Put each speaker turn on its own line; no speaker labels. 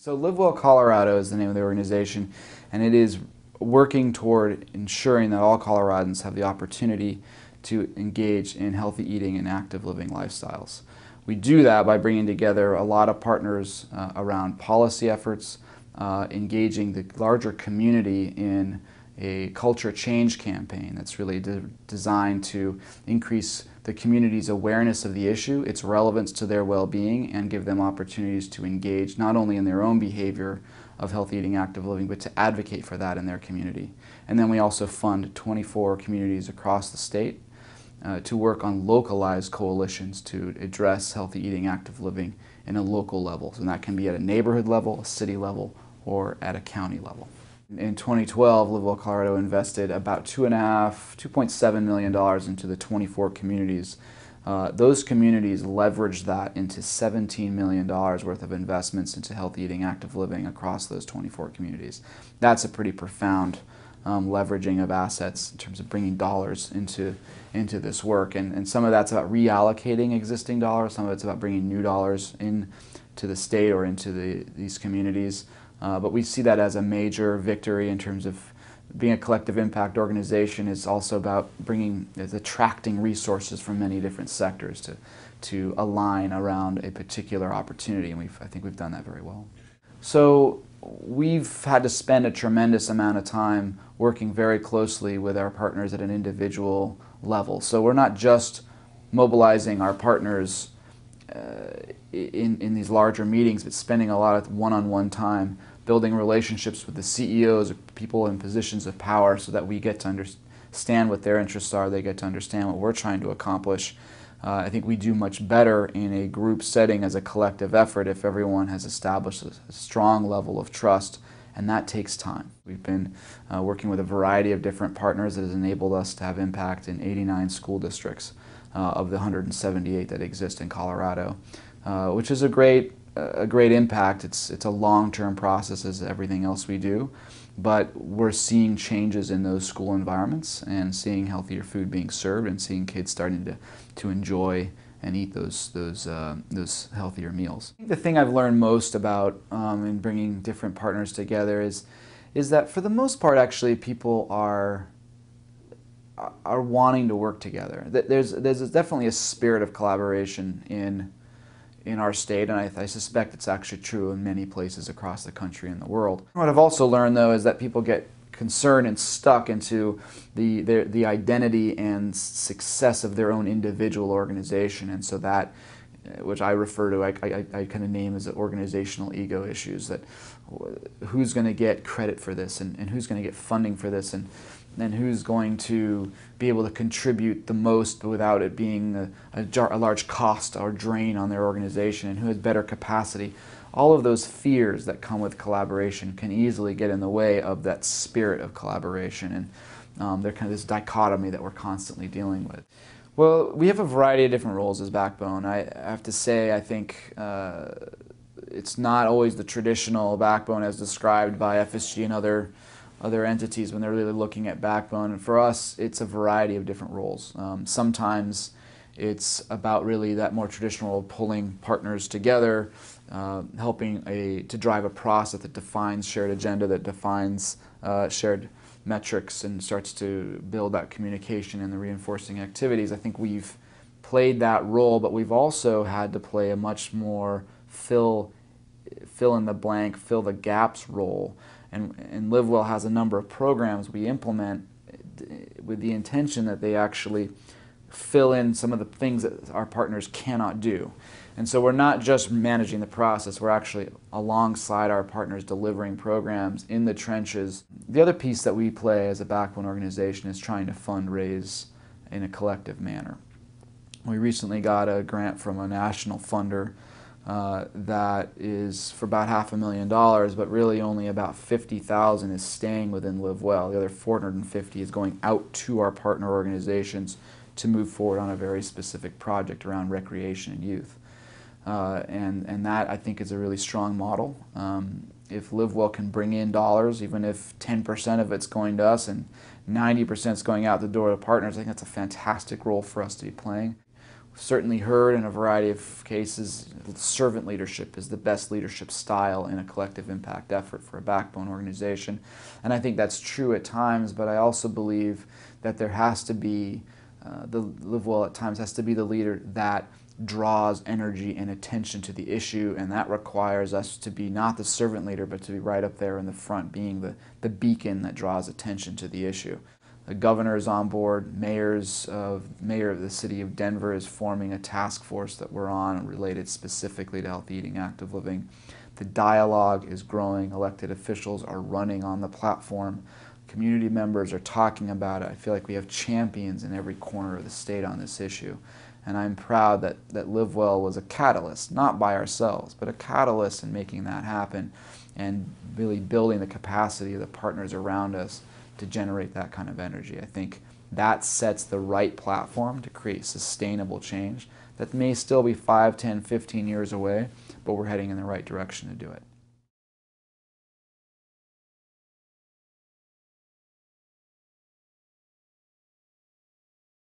So LiveWell Colorado is the name of the organization, and it is working toward ensuring that all Coloradans have the opportunity to engage in healthy eating and active living lifestyles. We do that by bringing together a lot of partners around policy efforts, engaging the larger community in a culture change campaign that's really designed to increase the community's awareness of the issue, its relevance to their well-being, and give them opportunities to engage not only in their own behavior of healthy eating, active living, but to advocate for that in their community. And then we also fund 24 communities across the state to work on localized coalitions to address healthy eating, active living in a local level. And that can be at a neighborhood level, a city level, or at a county level. In 2012, LiveWell Colorado invested about $2.7 million into the 24 communities. Those communities leveraged that into $17 million worth of investments into healthy eating, active living across those 24 communities. That's a pretty profound leveraging of assets in terms of bringing dollars into this work. And some of that's about reallocating existing dollars, some of it's about bringing new dollars into the state or into these communities. But we see that as a major victory in terms of being a collective impact organization. Is also about attracting resources from many different sectors to align around a particular opportunity, and I think we've done that very well. So we've had to spend a tremendous amount of time working very closely with our partners at an individual level. So we're not just mobilizing our partners in these larger meetings, but spending a lot of one-on-one time building relationships with the CEOs or people in positions of power so that we get to understand what their interests are, they get to understand what we're trying to accomplish. I think we do much better in a group setting as a collective effort if everyone has established a strong level of trust, and that takes time. We've been working with a variety of different partners that has enabled us to have impact in 89 school districts of the 178 that exist in Colorado, which is a great impact. It's a long-term process as everything else we do, but we're seeing changes in those school environments and seeing healthier food being served and seeing kids starting to enjoy and eat those healthier meals. I think the thing I've learned most about in bringing different partners together is that for the most part, actually, people are wanting to work together. There's definitely a spirit of collaboration in our state, and I suspect it's actually true in many places across the country and the world. What I've also learned, though, is that people get concerned and stuck into the identity and success of their own individual organization, and so that, which I refer to, I kind of name as organizational ego issues, that who's going to get credit for this, and who's going to get funding for this, and who's going to be able to contribute the most without it being a large cost or drain on their organization, and who has better capacity. All of those fears that come with collaboration can easily get in the way of that spirit of collaboration, and they're kind of this dichotomy that we're constantly dealing with. Well, we have a variety of different roles as Backbone. I have to say, I think it's not always the traditional Backbone as described by FSG and other entities when they're really looking at Backbone. And for us, it's a variety of different roles. Sometimes it's about really that more traditional role, pulling partners together, helping to drive a process that defines shared agenda, that defines shared metrics, and starts to build that communication and the reinforcing activities. I think we've played that role, but we've also had to play a much more fill in the blank, fill the gaps role. And LiveWell has a number of programs we implement with the intention that they actually fill in some of the things that our partners cannot do. And so we're not just managing the process, we're actually alongside our partners delivering programs in the trenches. The other piece that we play as a Backbone organization is trying to fundraise in a collective manner. We recently got a grant from a national funder that is for about $500,000, but really only about $50,000 is staying within LiveWell. The other $450,000 is going out to our partner organizations to move forward on a very specific project around recreation and youth. And that, I think, is a really strong model. If LiveWell can bring in dollars, even if 10% of it's going to us and 90% is going out the door to partners, I think that's a fantastic role for us to be playing. certainly heard in a variety of cases, servant leadership is the best leadership style in a collective impact effort for a backbone organization. And I think that's true at times, but I also believe that there has to be, the LiveWell at times has to be the leader that draws energy and attention to the issue, and that requires us to be not the servant leader, but to be right up there in the front, being the beacon that draws attention to the issue. The governor is on board. Mayor of the city of Denver is forming a task force that we're on related specifically to healthy eating, active living. The dialogue is growing. Elected officials are running on the platform. Community members are talking about it. I feel like we have champions in every corner of the state on this issue. And I'm proud that LiveWell was a catalyst, not by ourselves, but a catalyst in making that happen and really building the capacity of the partners around us to generate that kind of energy. I think that sets the right platform to create sustainable change that may still be 5, 10, 15 years away, but we're heading in the right direction to do it.